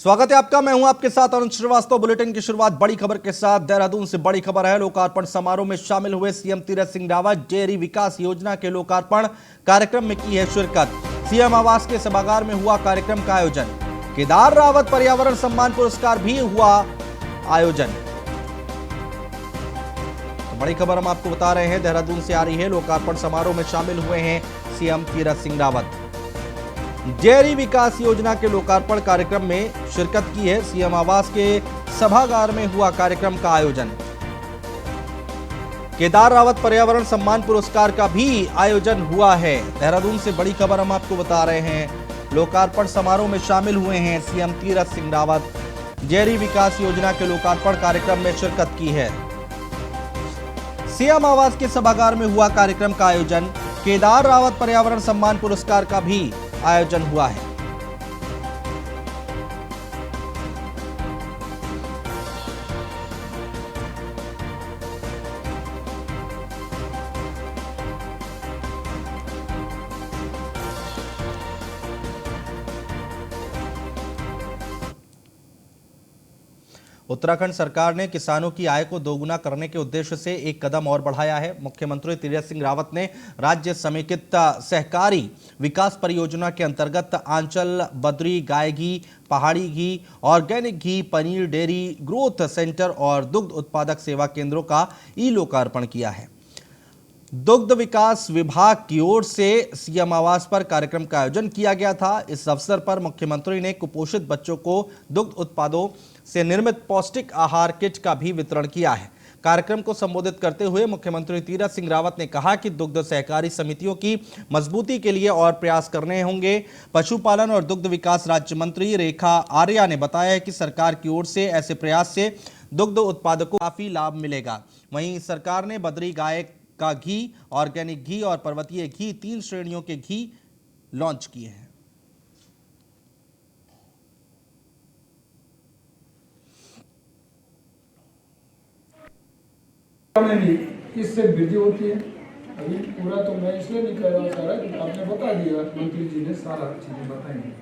स्वागत है आपका। मैं हूं आपके साथ अरुण श्रीवास्तव। बुलेटिन की शुरुआत बड़ी खबर के साथ। देहरादून से बड़ी खबर है। लोकार्पण समारोह में शामिल हुए सीएम तीरथ सिंह रावत। डेयरी विकास योजना के लोकार्पण कार्यक्रम में की है शिरकत। सीएम आवास के सभागार में हुआ कार्यक्रम का आयोजन। केदार रावत पर्यावरण सम्मान पुरस्कार भी हुआ आयोजन। तो बड़ी खबर हम आपको बता रहे हैं, देहरादून से आ रही है। लोकार्पण समारोह में शामिल हुए हैं सीएम तीरथ सिंह रावत। डेयरी विकास योजना के लोकार्पण कार्यक्रम में शिरकत की है। सीएम आवास के सभागार में हुआ कार्यक्रम का आयोजन। केदार रावत पर्यावरण सम्मान पुरस्कार का भी आयोजन हुआ है। देहरादून से बड़ी खबर हम आपको बता रहे हैं। लोकार्पण समारोह में शामिल हुए हैं सीएम तीरथ सिंह रावत। डेयरी विकास योजना के लोकार्पण कार्यक्रम में शिरकत की है। सीएम आवास के सभागार में हुआ कार्यक्रम का आयोजन। केदार रावत पर्यावरण सम्मान पुरस्कार का भी आयोजन हुआ है। उत्तराखंड सरकार ने किसानों की आय को दोगुना करने के उद्देश्य से एक कदम और बढ़ाया है। मुख्यमंत्री तीरथ सिंह रावत ने राज्य समेकित सहकारी विकास परियोजना के अंतर्गत आंचल, बद्री, गाय घी, पहाड़ी घी, ऑर्गेनिक घी, पनीर डेयरी ग्रोथ सेंटर और दुग्ध उत्पादक सेवा केंद्रों का ई लोकार्पण किया है। दुग्ध विकास विभाग की ओर से सीएम आवास पर कार्यक्रम का आयोजन किया गया था। इस अवसर पर मुख्यमंत्री ने कुपोषित बच्चों को दुग्ध उत्पादों से निर्मित पौष्टिक आहार किट का भी वितरण किया है। कार्यक्रम को संबोधित करते हुए मुख्यमंत्री तीरथ सिंह रावत ने कहा कि दुग्ध सहकारी समितियों की मजबूती के लिए और प्रयास करने होंगे। पशुपालन और दुग्ध विकास राज्य मंत्री रेखा आर्या ने बताया कि सरकार की ओर से ऐसे प्रयास से दुग्ध उत्पादकों को काफी लाभ मिलेगा। वहीं सरकार ने बद्री गाय का घी, ऑर्गेनिक घी और पर्वतीय घी 3 श्रेणियों के घी लॉन्च किए हैं। में भी इससे वृद्धि होती है। अभी पूरा तो मैं इसलिए नहीं कह रहा सारा, आपने बता दिया, मंत्री जी ने सारा चीजें बताई।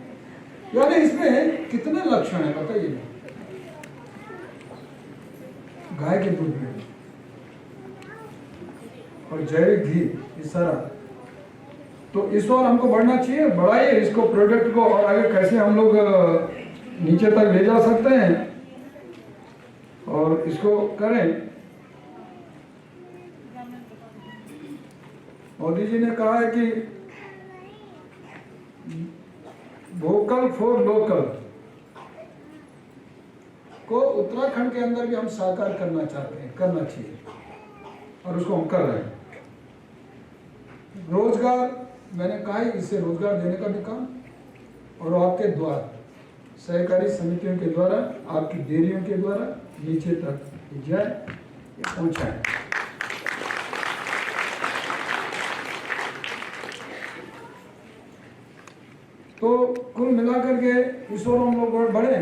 यानी इसमें कितने लक्षण है बताइए। गाय के दूध में और जैविक घी, इस सारा तो इस और हमको बढ़ना चाहिए। बढ़ाइए इसको, प्रोडक्ट को, और आगे कैसे हम लोग नीचे तक ले जा सकते हैं और इसको करें। मोदी जी ने कहा है कि वोकल फॉर लोकल को उत्तराखंड के अंदर भी हम साकार करना चाहते हैं, करना चाहिए और उसको हम कर रहे हैं। रोजगार, मैंने कहा है इससे रोजगार देने का भी काम, और आपके द्वारा सहकारी समितियों के द्वारा, आपकी डेयरियों के द्वारा नीचे तक जाए, पहुंचाए। तो कुल मिलाकर के इस ओर हम लोग और बढ़े।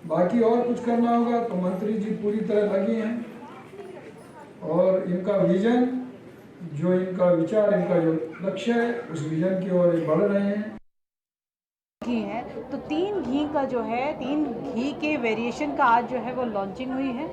बाकी और कुछ करना होगा तो मंत्री जी पूरी तरह लगी हैं और इनका विजन, जो इनका विचार, इनका जो लक्ष्य है, उस विजन की ओर बढ़ रहे हैं। घी है तो 3 घी का जो है, 3 घी के वेरिएशन का आज जो है वो लॉन्चिंग हुई है।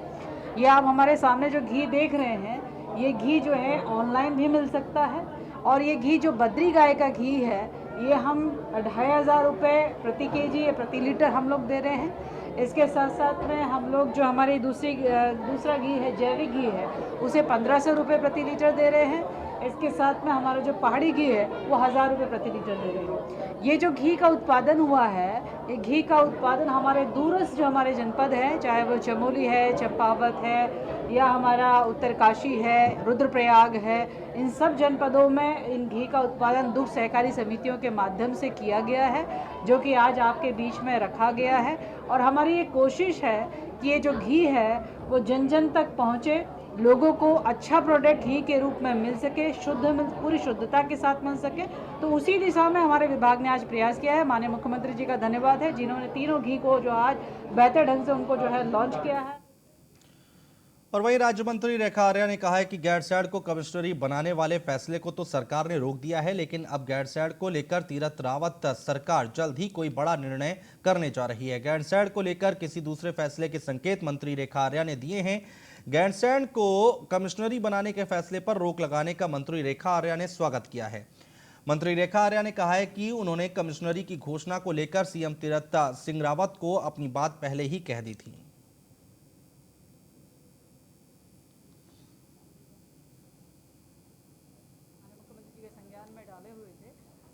ये आप हमारे सामने जो घी देख रहे हैं, ये घी जो है ऑनलाइन भी मिल सकता है। और ये घी जो बद्री गाय का घी है, ये हम 2500 रुपये प्रति केजी या प्रति लीटर हम लोग दे रहे हैं। इसके साथ साथ में हम लोग जो हमारी दूसरा घी है, जैविक घी है, उसे 1500 रुपये प्रति लीटर दे रहे हैं। इसके साथ में हमारा जो पहाड़ी घी है वो 1000 रुपये प्रति लीटर दे रहे हैं। ये जो घी का उत्पादन हुआ है, ये घी का उत्पादन हमारे दूरस्थ जो हमारे जनपद है, चाहे वो चमोली है, चंपावत है, या हमारा उत्तरकाशी है, रुद्रप्रयाग है, इन सब जनपदों में इन घी का उत्पादन दुग्ध सहकारी समितियों के माध्यम से किया गया है, जो कि आज आपके बीच में रखा गया है। और हमारी ये कोशिश है कि ये जो घी है वो जन जन तक पहुँचे, लोगों को अच्छा प्रोडक्ट घी के रूप में मिल सके, पूरी शुद्धता के साथ मिल सके। तो उसी दिशा में हमारे विभाग ने आज प्रयास किया है। माननीय मुख्यमंत्री जी का धन्यवाद है, जिन्होंने तीनों घी को जो आज बेहतर ढंग से उनको जो है लॉन्च किया है। और वहीं राज्य मंत्री रेखा आर्या ने कहा है कि गैरसैंण को कमिश्नरी बनाने वाले फैसले को तो सरकार ने रोक दिया है, लेकिन अब गैरसैंण को लेकर तीरथ रावत सरकार जल्द ही कोई बड़ा निर्णय करने जा रही है। गैरसैंण को लेकर किसी दूसरे फैसले के संकेत मंत्री रेखा आर्या ने दिए हैं। गैरसैंण को कमिश्नरी बनाने के फैसले पर रोक लगाने का मंत्री रेखा आर्या ने स्वागत किया है। मंत्री रेखा आर्या ने कहा है कि उन्होंने कमिश्नरी की घोषणा को लेकर सीएम तीरथ सिंह रावत को अपनी बात पहले ही कह दी थी।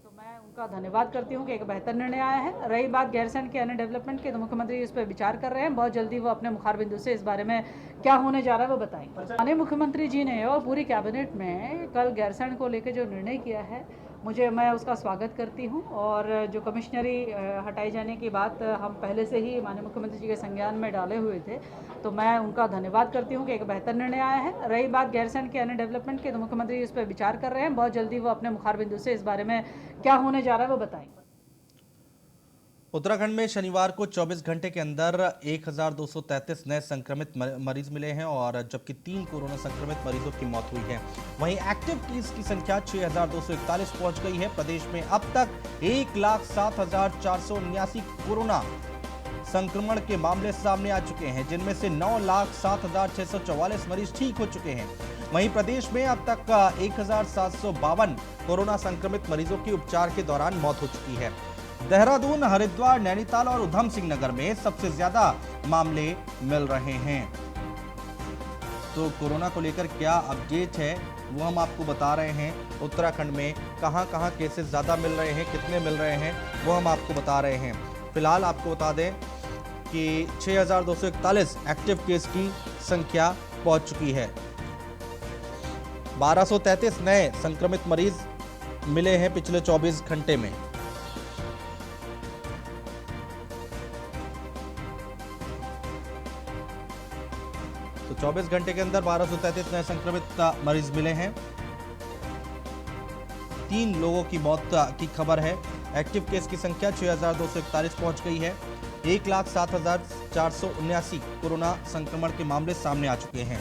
तो मैं उनका धन्यवाद करती हूँ कि एक बेहतर निर्णय आया है। रही बात गैरसैंण के अन्य डेवलपमेंट की, तो मुख्यमंत्री इस पर विचार कर रहे हैं। बहुत जल्दी वो अपने मुखार बिंदु से इस बारे में क्या होने जा रहा है वो बताएंगे। माननीय मुख्यमंत्री जी ने और पूरी कैबिनेट में कल गैरसैंण को लेकर जो निर्णय किया है, मैं उसका स्वागत करती हूँ। और जो कमिश्नरी हटाए जाने की बात हम पहले से ही माननीय मुख्यमंत्री जी के संज्ञान में डाले हुए थे, तो मैं उनका धन्यवाद करती हूँ कि एक बेहतर निर्णय आया है। रही बात गैरसैंण के अन्य डेवलपमेंट की, तो मुख्यमंत्री इस पर विचार कर रहे हैं। बहुत जल्दी वो अपने मुखार बिंदु से इस बारे में क्या होने जा रहा है वो बताएंगे। उत्तराखंड में शनिवार को 24 घंटे के अंदर 1233 नए संक्रमित मरीज मिले हैं और जबकि 3 कोरोना संक्रमित मरीजों की मौत हुई है। वहीं एक्टिव केस की संख्या 6241 पहुंच गई है। प्रदेश में अब तक 1,07,479 कोरोना संक्रमण के मामले सामने आ चुके हैं, जिनमें से 9,07,644 मरीज ठीक हो चुके हैं। वहीं प्रदेश में अब तक 1,752 कोरोना संक्रमित मरीजों की उपचार के दौरान मौत हो चुकी है। देहरादून, हरिद्वार, नैनीताल और उधम सिंह नगर में सबसे ज्यादा मामले मिल रहे हैं। तो कोरोना को लेकर क्या अपडेट है वो हम आपको बता रहे हैं। उत्तराखंड में कहां-कहां केसेस ज्यादा मिल रहे हैं, कितने मिल रहे हैं, वो हम आपको बता रहे हैं। फिलहाल आपको बता दें कि 6,241 एक्टिव केस की संख्या पहुंच चुकी है। 1233 नए संक्रमित मरीज मिले हैं पिछले 24 घंटे में। तो 24 घंटे के अंदर 1233 नए संक्रमित मरीज मिले हैं। 3 लोगों की मौत की खबर है। एक्टिव केस की संख्या 6,241 पहुंच गई है। 1,07,479 कोरोना संक्रमण के मामले सामने आ चुके हैं।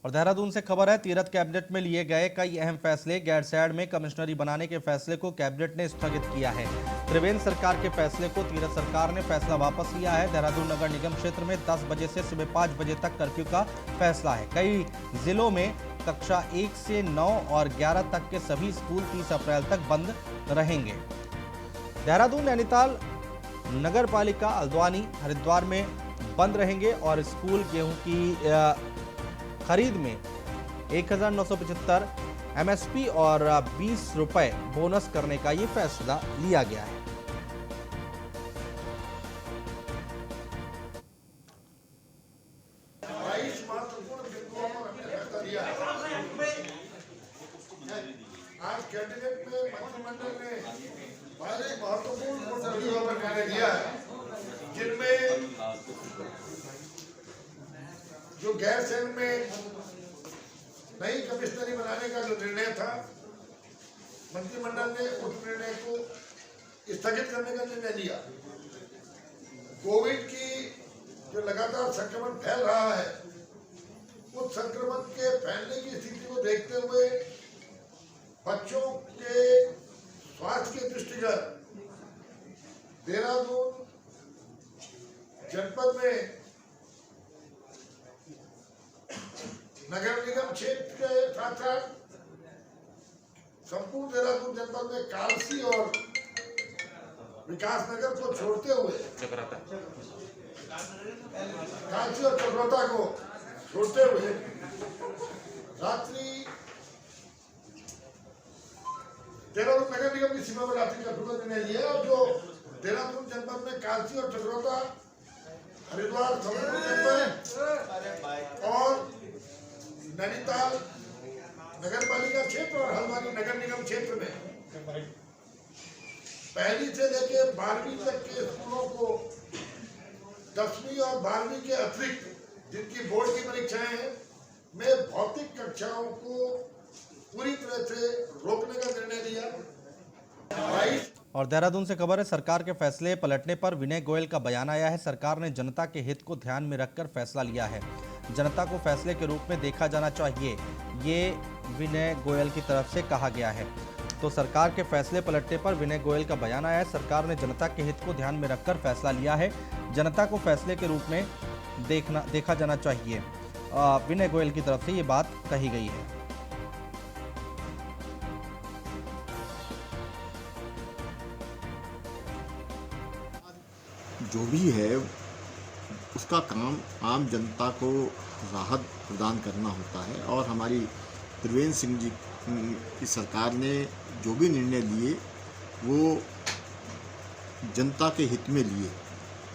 और देहरादून से खबर है, तीरथ कैबिनेट में लिए गए कई अहम फैसले। गैरसैंण में कमिश्नरी बनाने के फैसले को कैबिनेट ने स्थगित किया है। त्रिवेंद्र सरकार के फैसले को तीरथ सरकार ने फैसला वापस लिया है। देहरादून नगर निगम क्षेत्र में 10 बजे से सुबह 5 बजे तक कर्फ्यू का फैसला है। कई जिलों में कक्षा 1 से 9 और 11 तक के सभी स्कूल 30 अप्रैल तक बंद रहेंगे। देहरादून, नैनीताल नगर पालिका, हल्द्वानी, हरिद्वार में बंद रहेंगे और स्कूल गेहूं की खरीद में 1,975 एमएसपी और 20 रुपए बोनस करने का ये फैसला लिया गया है। आज कैबिनेट में मंत्रिमंडल ने बड़े महत्वपूर्ण निर्णय लिया है, जिनमें जो गैरसैंण में नई कमिश्नरी बनाने का जो निर्णय था, मंत्रिमंडल ने उस निर्णय को स्थगित करने का निर्णय लिया। कोविड की जो लगातार संक्रमण फैल रहा है, उस संक्रमण के फैलने की स्थिति को देखते हुए बच्चों के स्वास्थ्य के दृष्टिगत देहरादून जनपद में नगर निगम क्षेत्र के साथ साथ संपूर्ण देहरादून जनपद में कालसी और विकास नगर को छोड़ते हुए कालसी और चक्रोता को छोड़ते हुए रात्रि देहरादून नगर निगम की सीमा में रात्रि कर्फ्यू का निर्णय लिया और जो देहरादून जनपद में कालसी और चक्रोता, हरिद्वार और नैनीताल नगर पालिका क्षेत्र और हल्द्वानी नगर निगम क्षेत्र में पहली से लेके 12वीं तक के स्कूलों को 10वीं और 12वीं के अतिरिक्त जिनकी बोर्ड की परीक्षाएं हैं में भौतिक कक्षाओं को पूरी तरह से रोकने का निर्णय लिया। और देहरादून से खबर है, सरकार के फैसले पलटने पर विनय गोयल का बयान आया है। सरकार ने जनता के हित को ध्यान में रखकर फैसला लिया है। जनता को फैसले के रूप में देखा जाना चाहिए, ये विनय गोयल की तरफ से कहा गया है। तो सरकार के फैसले पलटने पर विनय गोयल का बयान आया है। सरकार ने जनता के हित को ध्यान में रखकर फैसला लिया है। जनता को फैसले के रूप में देखा जाना चाहिए, विनय गोयल की तरफ से ये बात कही गई है। जो भी है उसका काम आम जनता को राहत प्रदान करना होता है, और हमारी त्रिवेंद्र सिंह जी की सरकार ने जो भी निर्णय लिए वो जनता के हित में लिए,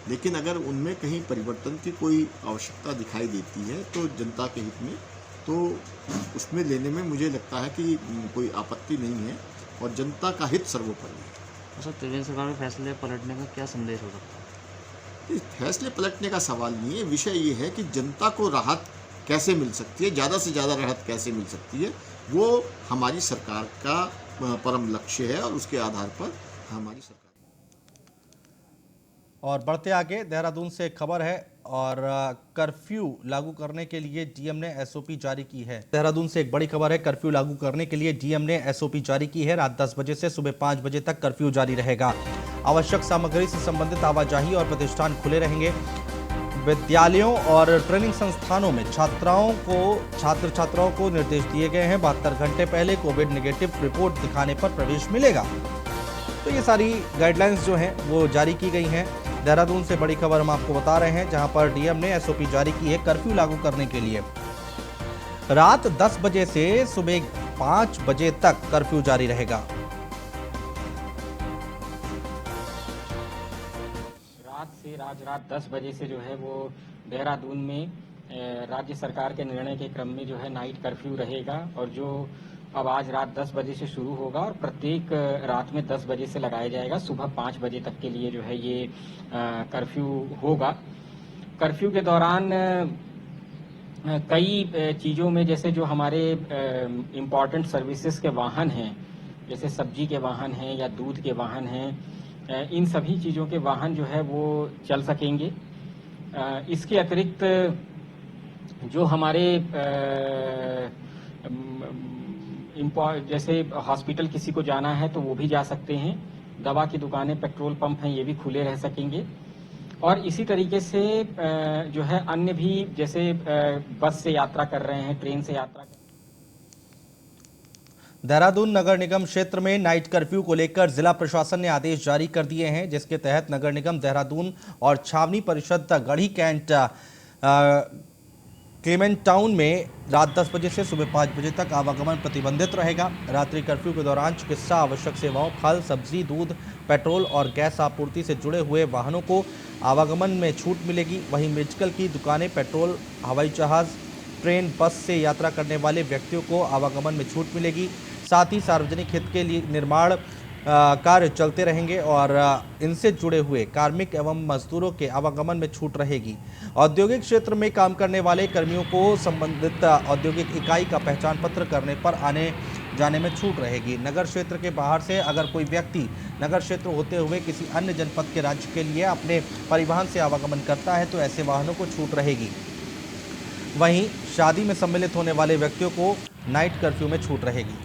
लेकिन अगर उनमें कहीं परिवर्तन की कोई आवश्यकता दिखाई देती है तो जनता के हित में, तो उसमें लेने में मुझे लगता है कि कोई आपत्ति नहीं है, और जनता का हित सर्वोपरि है। सर, त्रिवेंद्र सरकार के फैसले पलटने का क्या संदेश हो सकता है? इस फैसले पलटने का सवाल नहीं है, विषय ये है कि जनता को राहत कैसे मिल सकती है, ज़्यादा से ज़्यादा राहत कैसे मिल सकती है, वो हमारी सरकार का परम लक्ष्य है, और उसके आधार पर हमारी सरकार। और बढ़ते आगे, देहरादून से खबर है, और कर्फ्यू लागू करने के लिए डीएम ने एसओपी जारी की है। देहरादून से एक बड़ी खबर है, कर्फ्यू लागू करने के लिए डीएम ने एसओपी जारी की है। रात 10 बजे से सुबह 5 बजे तक कर्फ्यू जारी रहेगा। आवश्यक सामग्री से संबंधित आवाजाही और प्रतिष्ठान खुले रहेंगे। विद्यालयों और ट्रेनिंग संस्थानों में छात्र छात्राओं को निर्देश दिए गए हैं। 72 घंटे पहले कोविड नेगेटिव रिपोर्ट दिखाने पर प्रवेश मिलेगा। तो ये सारी गाइडलाइंस जो हैं वो जारी की गई हैं। देहरादून से बड़ी खबर हम आपको बता रहे हैं, जहां पर डीएम ने एसओपी जारी की है कर्फ्यू लागू करने के लिए। रात 10 बजे से सुबह 5 बजे तक कर्फ्यू जारी रहेगा। रात 10 बजे से जो है वो देहरादून में राज्य सरकार के निर्णय के क्रम में जो है नाइट कर्फ्यू रहेगा, और जो अब आज रात 10 बजे से शुरू होगा और प्रत्येक रात में 10 बजे से लगाया जाएगा। सुबह 5 बजे तक के लिए जो है ये कर्फ्यू होगा। कर्फ्यू के दौरान कई चीज़ों में, जैसे जो हमारे इम्पॉर्टेंट सर्विसेज के वाहन हैं, जैसे सब्जी के वाहन हैं या दूध के वाहन हैं, इन सभी चीज़ों के वाहन जो है वो चल सकेंगे। इसके अतिरिक्त जो हमारे जैसे हॉस्पिटल किसी को जाना है तो वो भी जा सकते हैं। दवा की दुकानें, पेट्रोल पंप हैं, ये भी खुले रह सकेंगे। और इसी तरीके से जो है अन्य भी, जैसे बस से यात्रा कर रहे हैं, ट्रेन से यात्रा कर। देहरादून नगर निगम क्षेत्र में नाइट कर्फ्यू को लेकर जिला प्रशासन ने आदेश जारी कर दिए हैं, जिसके तहत नगर निगम देहरादून और छावनी परिषद गढ़ी कैंट क्लेमेंट टाउन में रात 10 बजे से सुबह 5 बजे तक आवागमन प्रतिबंधित रहेगा। रात्रि कर्फ्यू के दौरान चिकित्सा आवश्यक सेवाओं, फल, सब्जी, दूध, पेट्रोल और गैस आपूर्ति से जुड़े हुए वाहनों को आवागमन में छूट मिलेगी। वहीं मेडिकल की दुकानें, पेट्रोल, हवाई जहाज, ट्रेन, बस से यात्रा करने वाले व्यक्तियों को आवागमन में छूट मिलेगी। साथ ही सार्वजनिक हित के लिए निर्माण कार्य चलते रहेंगे और इनसे जुड़े हुए कार्मिक एवं मजदूरों के आवागमन में छूट रहेगी। औद्योगिक क्षेत्र में काम करने वाले कर्मियों को संबंधित औद्योगिक इकाई का पहचान पत्र करने पर आने जाने में छूट रहेगी। नगर क्षेत्र के बाहर से अगर कोई व्यक्ति नगर क्षेत्र होते हुए किसी अन्य जनपद के राज्य के लिए अपने परिवहन से आवागमन करता है तो ऐसे वाहनों को छूट रहेगी। वहीं शादी में सम्मिलित होने वाले व्यक्तियों को नाइट कर्फ्यू में छूट रहेगी।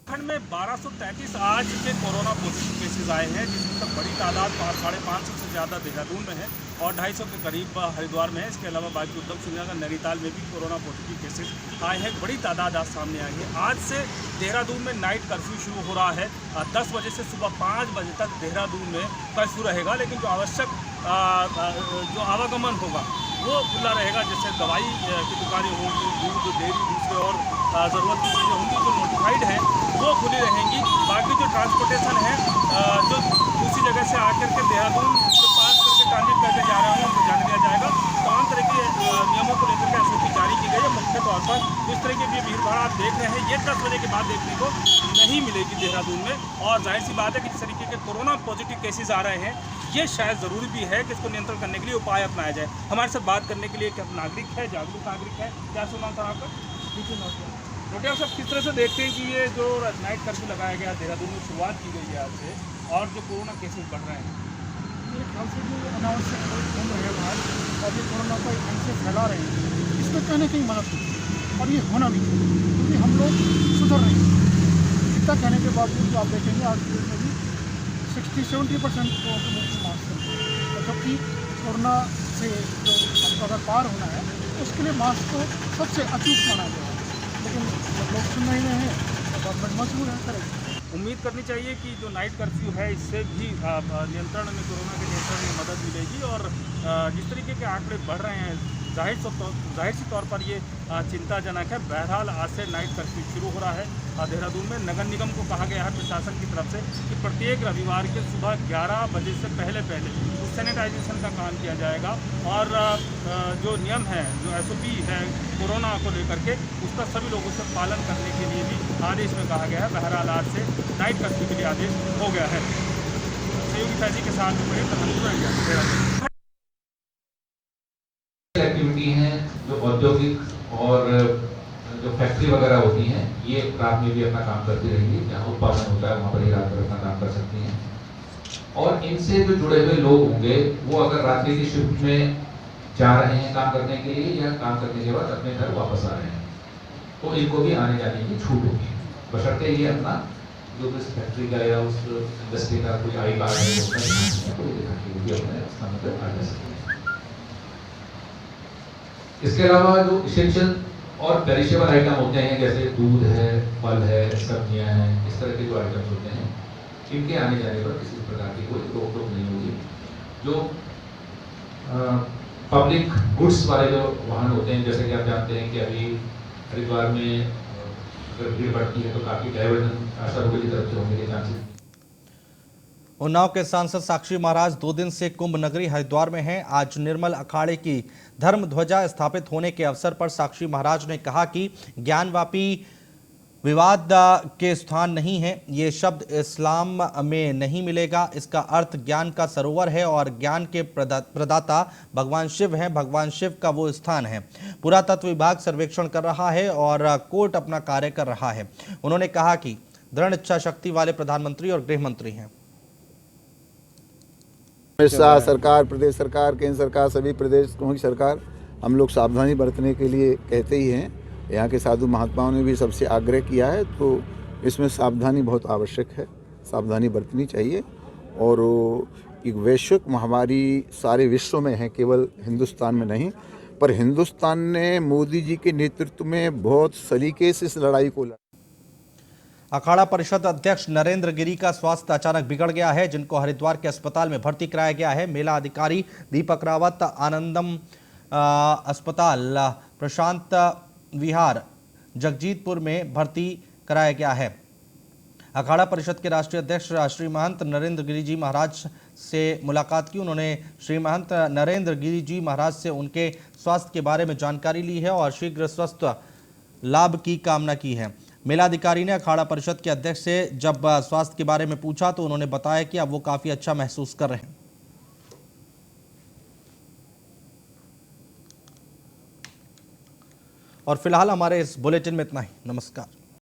उत्तराखंड में 1233 आज के कोरोना पॉजिटिव केसेस आए हैं, जिसमें तक बड़ी तादाद 550 से ज़्यादा देहरादून में है और 250 के करीब हरिद्वार में है। इसके अलावा बाकी उधम सिंह नगर, नैनीताल में भी कोरोना पॉजिटिव केसेस आए हैं। बड़ी तादाद आज सामने आई है। आज से देहरादून में नाइट कर्फ्यू शुरू हो रहा है। 10 बजे से सुबह 5 बजे तक देहरादून में कर्फ्यू रहेगा, लेकिन जो आवश्यक जो आवागमन होगा वो खुला रहेगा। जैसे दवाई की दुकानें होंगी, दूध, डेयरी, दूसरे और ज़रूरत की चीज़ें होंगी जो नोटिफाइड हैं वो खुली रहेंगी। बाकी जो ट्रांसपोर्टेशन है, जो दूसरी जगह से आकर के देहरादून से पास करके ट्रांजिट करके जा रहे होंगे उनको जाने दिया जाएगा। तमाम तरह के नियमों को लेकर के एसओपी जारी की गई है। मुख्य तौर पर जिस तरह की भीड़ भाड़ आप देख रहे हैं, ये 10 बजे के बाद देखने को नहीं मिलेगी देहरादून में। और जाहिर सी बात है कि जिस तरीके के कोरोना पॉजिटिव केसेस आ रहे हैं, ये शायद ज़रूरी भी है कि इसको नियंत्रण करने के लिए उपाय अपनाया जाए। हमारे साथ बात करने के लिए एक नागरिक है, जागरूक नागरिक है। क्या सुना था आपका? नोटिया साहब, किस तरह से देखते हैं कि ये जो नाइट कर्फ्यू लगाया गया देहरादून में शुरुआत की गई है आज से, और जो कोरोना केसेस बढ़ रहे हैं? मेरे ख्याल से जो अनावश्यक लोग घूम रहे हैं बाहर और ये कोरोना को ढंग से फैला रहे हैं, इसमें कहीं ना कहीं मदद होती है और ये होना नहीं चाहिए, क्योंकि हम लोग सुधर रहे हैं। इतना कहने के बावजूद आप देखेंगे आज के में भी 60-70% लोगों के मुफ्त मास्क हैं, जबकि कोरोना से जो हमको अगर पार होना है उसके लिए मास्क को सबसे अचूक माना गया है, लेकिन जब लोग सुन नहीं रहे हैं तो गवर्नमेंट मजबूर है करेगी। उम्मीद करनी चाहिए कि जो नाइट कर्फ्यू है इससे भी नियंत्रण में, कोरोना के नियंत्रण में मदद मिलेगी। और जिस तरीके के आंकड़े बढ़ रहे हैं, जाहिर सी तौर पर ये चिंताजनक है। बहरहाल आज से नाइट कर्फ्यू शुरू हो रहा है देहरादून में। नगर निगम को कहा गया है प्रशासन की तरफ से कि प्रत्येक रविवार के सुबह 11 बजे से पहले सैनिटाइजेशन का काम किया जाएगा। और जो नियम है, जो एसओपी है कोरोना को लेकर के, उसका सभी लोगों से पालन करने के लिए भी आदेश में कहा गया है। बहरहाल आज से नाइट कर्फ्यू के लिए आदेश हो गया है। सहयोगी फैजी के साथ एक्टिविटी हैं जो औद्योगिक और जो फैक्ट्री वगैरह होती हैं, ये रात में भी अपना काम करती रहेंगी। जहाँ उत्पादन होता है वहाँ पर ही रात भर अपना काम कर सकती हैं। और इनसे जो जुड़े हुए लोग होंगे वो अगर रात्रि की शिफ्ट में जा रहे हैं काम करने के लिए या काम करने के बाद अपने घर वापस आ रहे हैं, तो इनको भी आने जाने की छूट होगी, बशर्ते ये अपना जो उस फैक्ट्री का या उस इंडस्ट्री का कोई आई कार्ड है उसका कोई दिखा के भी अपने स्थान पर आ जा सकते हैं। इसके अलावा जो इसेंशियल और पेरिशेबल आइटम होते हैं, जैसे दूध है, फल है, सब्जियां हैं, इस तरह के जो आइटम्स होते हैं, इनके आने जाने पर किसी प्रकार की कोई रोक टोक नहीं होगी। जो पब्लिक गुड्स वाले जो वाहन होते हैं, जैसे कि आप जानते हैं कि अभी हरिद्वार में अगर भीड़ बढ़ती है तो काफ़ी डाइवर्जन आशारों की तरफ से होने के चांसेस। उन्नाव के सांसद साक्षी महाराज 2 दिन से कुंभ नगरी हरिद्वार में हैं। आज निर्मल अखाड़े की धर्म ध्वजा स्थापित होने के अवसर पर साक्षी महाराज ने कहा कि ज्ञानवापी विवाद के स्थान नहीं है। ये शब्द इस्लाम में नहीं मिलेगा। इसका अर्थ ज्ञान का सरोवर है और ज्ञान के प्रदाता भगवान शिव हैं। भगवान शिव का वो स्थान है। पुरातत्व विभाग सर्वेक्षण कर रहा है और कोर्ट अपना कार्य कर रहा है। उन्होंने कहा कि दृढ़ इच्छा शक्ति वाले प्रधानमंत्री और गृह मंत्री हैं। सरकार, प्रदेश सरकार, केंद्र सरकार, सभी प्रदेशों की सरकार हम लोग सावधानी बरतने के लिए कहते ही हैं। यहाँ के साधु महात्माओं ने भी सबसे आग्रह किया है, तो इसमें सावधानी बहुत आवश्यक है, सावधानी बरतनी चाहिए। और एक वैश्विक महामारी सारे विश्व में है, केवल हिंदुस्तान में नहीं, पर हिंदुस्तान ने मोदी जी के नेतृत्व में बहुत सलीके से इस लड़ाई को लड़ा। अखाड़ा परिषद अध्यक्ष नरेंद्र गिरी का स्वास्थ्य अचानक बिगड़ गया है, जिनको हरिद्वार के अस्पताल में भर्ती कराया गया है। मेला अधिकारी दीपक रावत आनंदम अस्पताल प्रशांत विहार जगजीतपुर में भर्ती कराया गया है। अखाड़ा परिषद के राष्ट्रीय अध्यक्ष श्री महंत नरेंद्र गिरी जी महाराज से मुलाकात की। उन्होंने श्री महंत नरेंद्र गिरी जी महाराज से उनके स्वास्थ्य के बारे में जानकारी ली है और शीघ्र स्वस्थ लाभ की कामना की है। मेलाधिकारी ने अखाड़ा परिषद के अध्यक्ष से जब स्वास्थ्य के बारे में पूछा तो उन्होंने बताया कि अब वो काफी अच्छा महसूस कर रहे हैं। और फिलहाल हमारे इस बुलेटिन में इतना ही। नमस्कार।